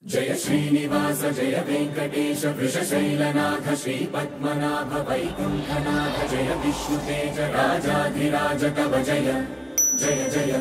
जय श्रीनिवास जय वेंकटेश वृषशैलनाथ श्रीपद्मनाभ वैकुंठनाथ जय विष्णुतेज राजाधिराज तव जय जय जय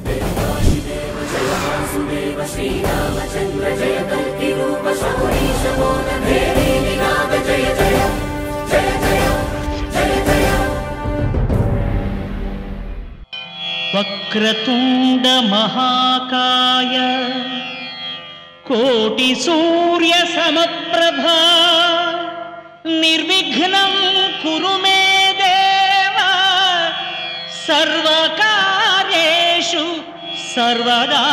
देवादिदेव जय वासुदेव श्रीरामचंद्र जय कल्किरूप शौरीश मोदधेरी निनाद जय जय जय जय जय जय। वक्रतुंड महाकाय कोटि सूर्य समप्रभा निर्विघ्नं कुरु मे देव सर्वकार्येषु सर्वदा।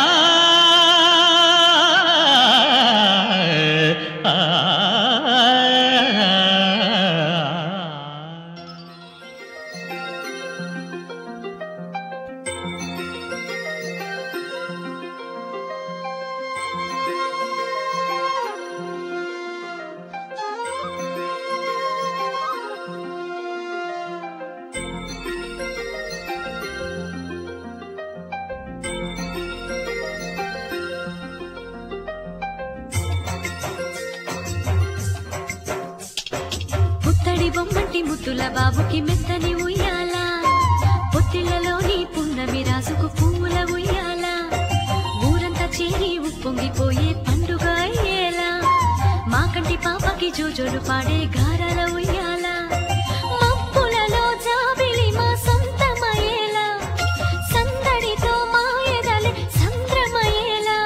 బొమ్మటి ముద్దుల బాబుకి మెత్తని ఉయ్యాల పొత్తిళ్ళలోని పున్నమి రాసుకు పువ్వుల ఉయ్యాల ఊరంతా చేరి ఉప్పొంగిపోయే పండుగ అయ్యేలా మా కంటి పాపకి జోజోలు పాడే గారాల ఉయ్యాల మబ్బులలో జాబిలి మా సొంతమయ్యేలా సందడితో మా ఎదలే సంద్రమయ్యేలా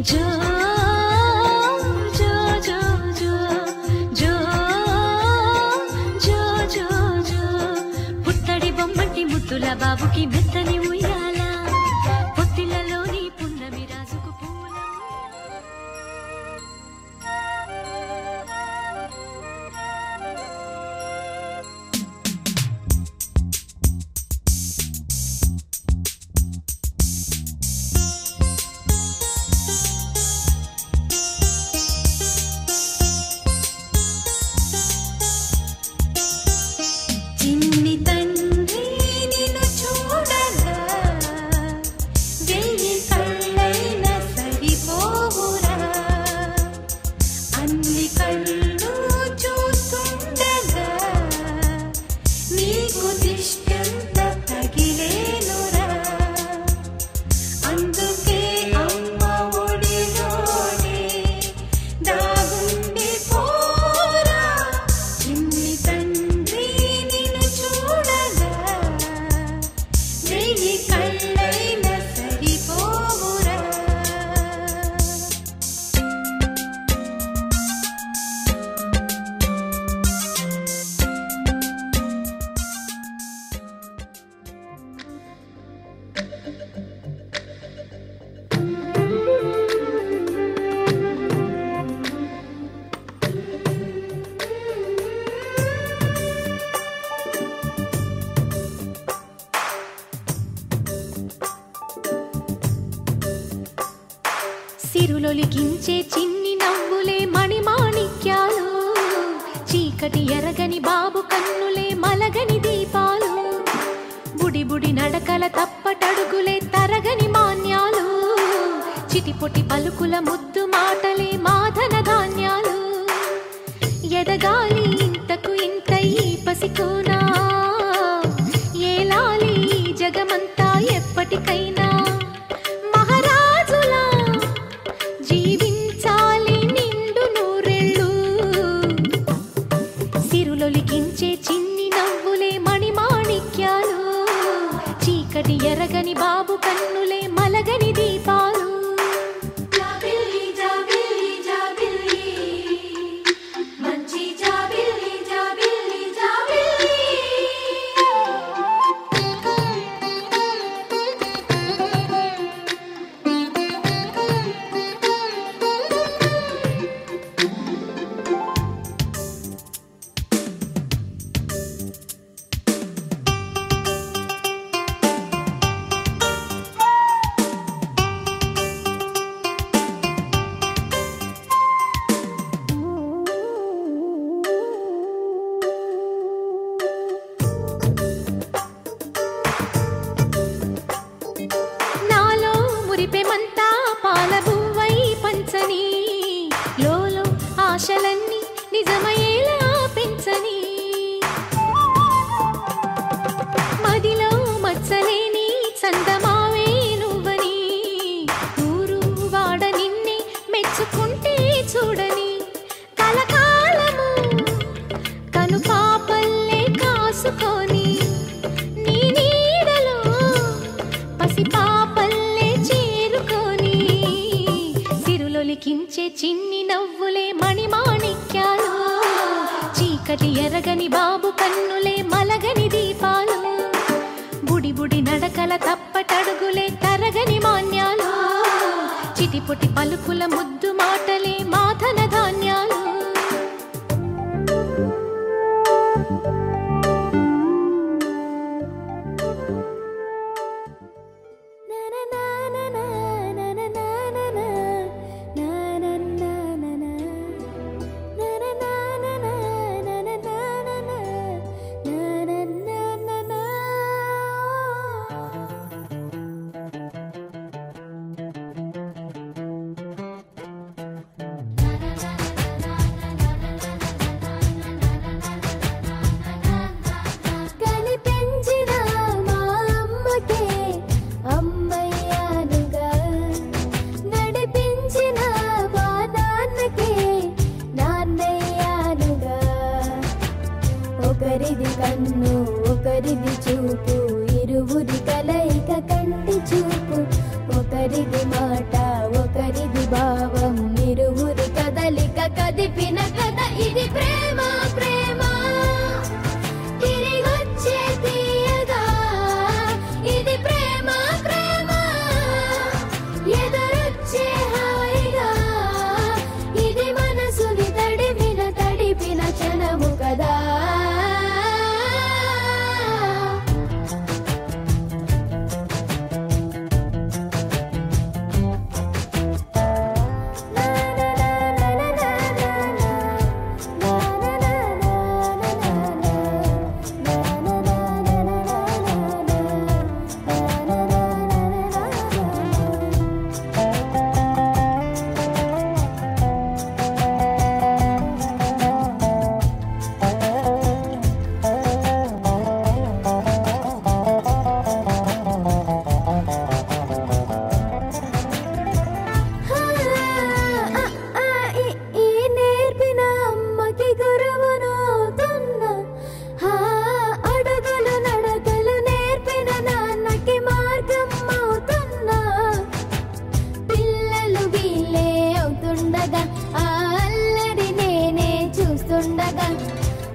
జో జో జో జో జో జో జో జో పుత్తడి బొమ్మటి ముద్దుల బాబుకి మెత్తని ఉయ్యాల పొత్తిళ్ళలోని పున్నమి రాజుకు పూల సిరులొలికించే చిన్ని నవ్వులే మణిమాణిక్యాలు చీకటి ఎరగని బాబు కన్నులే మలగని దీపాలు బుడి బుడి నడకల తప్పటడుగులే తరగని మాన్యాలు చిటిపొటి పలుకుల ముద్దు మాటలే మాధన ధాన్యాలు ఎదగాలి ఇంతకు ఇంత ఈ పసికోనా ఏలాలి జగమంతా ఎప్పటికైనా చిన్ని నవ్వులే మణిమాణిక్యాలు చీకటి ఎరగని బాబు కన్నులే మలగని దీపాలు జాబిల్లి జాబిల్లి మంచి జాబిల్లి జాబిల్లి జాబిల్లి ఆశలన్నీ నిజమయ్యేలా పెంచని మదిలో మచ్చలేని చందమావే నువ్వని ఊరు వాడ నిన్నే మెచ్చుకుంటే చూడని కలకాలము కను పాపల్లే కాసుకొని నీ నీడలో పసి పాపల్లే చేరుకొని సిరులొలికించే చిన్ని నవ్వులే మణిమాణిక్యాలు చీకటి ఎరగని బాబు కన్నులే మలగని దీపాలు బుడి బుడి నడకల తప్పటడుగులే తరగని మాన్యాలు చిటిపుటి పలుకుల ముద్దు మాటలే మాధన ధాన్యాలు ఒకరిది కన్ను ఒకరిది చూపు ఇరువురి కలయిక కంటి చూపు ఒకరిది మాట ఒకరిది భావం ఇరువురి కదలిక కదిపిన కథ ఇది ప్రేమ ప్రేమ తిరిగొచ్చే తీయగా ఇది ప్రేమ ప్రేమ ఎదురొచ్చే హాయిగా ఇది మనసుని తడిపిన క్షణము కదా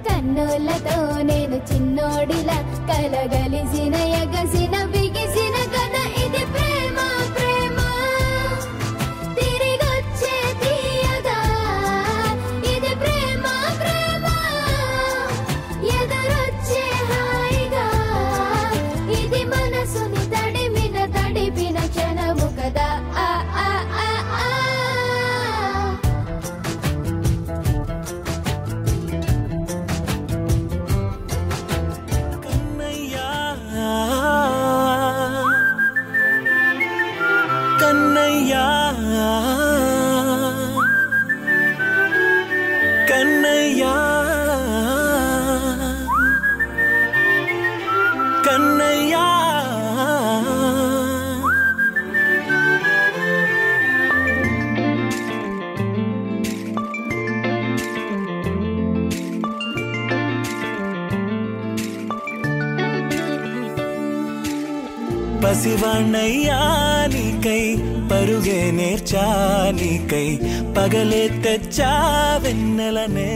కన్నులతో నేను చిన్నోడిలా కలగలిసిన ఎగసిన బిగిసిన కథ ఇది ప్రేమ ప్రేమ తిరిగొచ్చే తీయగా ఇది ప్రేమ ప్రేమ ఎదురొచ్చే హాయిగా ఇది మనసుని తడిపిన క్షణము కదా ఆ ఆ ఆ ఆ కన్నయ్యా కన్నయ్యా కన్నయ్యా పసివాణ్ణయ్యా నీకై పరుగే నేర్చాలికై పగలే తెచ్చా వెన్నెలనే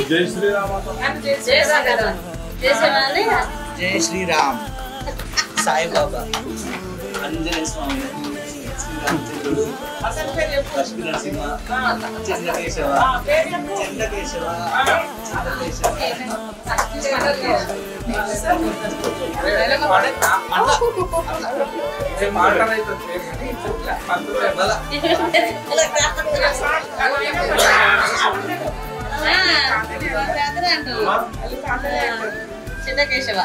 జై శ్రీరామ్ జై శ్రీరామ్ సాయిబాబా ఆంజనేయ స్వామి చిన్న కేశవ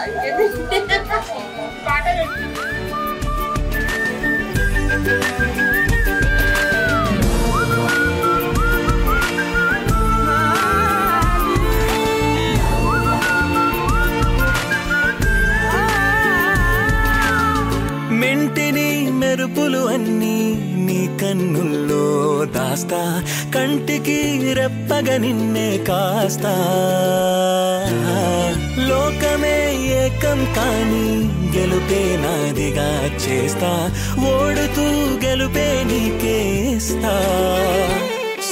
మెంటిని మెరుపులు అన్నీ నీ కన్నుల్లో దాస్తా కంటికి రెప్పగా నిన్నే కాస్తా లోకమే ఏకం కాని గెలుపే నాదిగా చేస్తా ఓడుతూ గెలుపే నీకేస్తా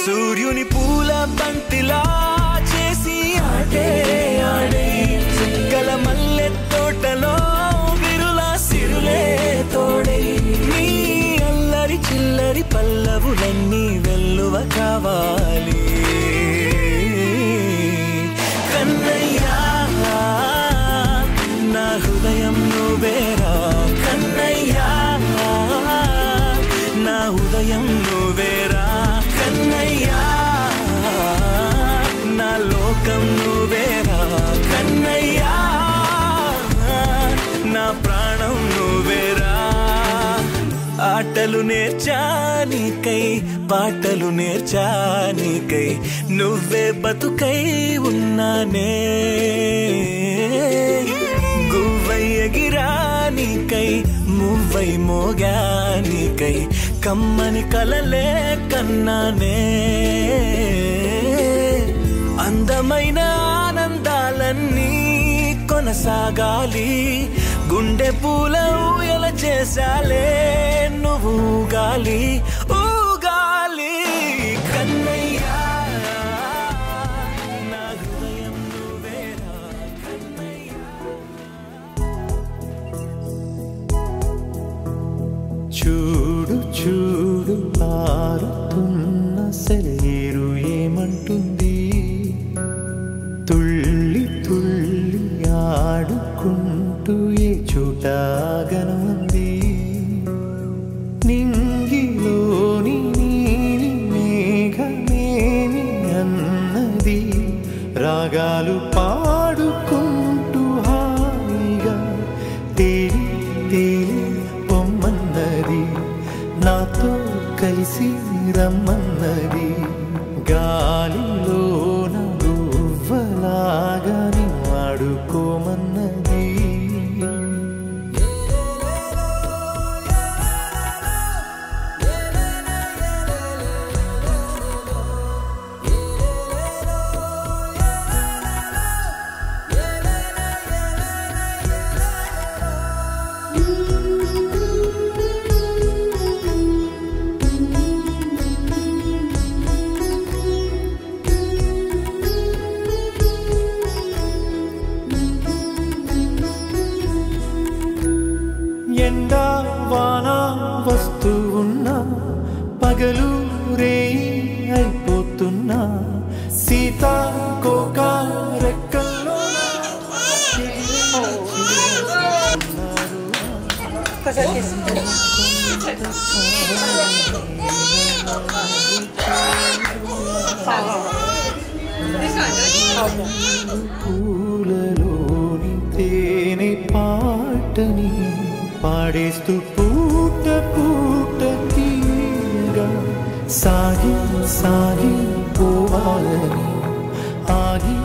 సూర్యుని పూల బంతిలా చేసి ఆడే ఆడే గల మల్లె తోటలో విరులా సిరులే తోడే నీ అల్లరి చిల్లరి పల్లవులన్నీ వెల్లువ కావాలి కన్నయ్యా నా హృదయం నువ్వేరా కన్నయ్యా నా హృదయం నువ్వేరా కన్నయ్యా నా లోకం నువ్వేరా కన్నయ్యా నా ప్రాణం నువ్వేరా ఆటలు నేర్చానికై పాటలు నేర్చానికై నువ్వే బతుకై ఉన్నానే గువ్వై ఎగిరానికై మువ్వై మోగానికై కమ్మని కలలే కన్నానే అందమైన ఆనందాలన్నీ కొనసాగాలి గుండె పూల ఊయల చేసాలే నువ్వు ఊగాలి ఊగాలి కన్నయ్యా నా హృదయం నువ్వేరా కన్నయ్యా చూడు చూడు పారుతున్న సెలయేరు ఏమంటుంది తుళ్ళి తుళ్ళి ఆడుకుంటూ ఏ చోటాగనుంది నింగిలోని నీలి మేఘమేమి అన్నది రాగాలు పాడుకుంటూ హాయిగా తేలి తేలి పొమ్మన్నది నాతో కలిసి రమ్మన్నది గాలిలో నవ్వలాగా ఆడుకోమన్నది ఎండా వాన వస్తూ ఉన్నా పగలు రేయి అయిపోతున్నా సీతాకోక రెక్కల్లో పూలలోని తేనె పాటని పాడేస్తూ పూట పూట తీయగా సాగి సాగి పోవాలని ఆగి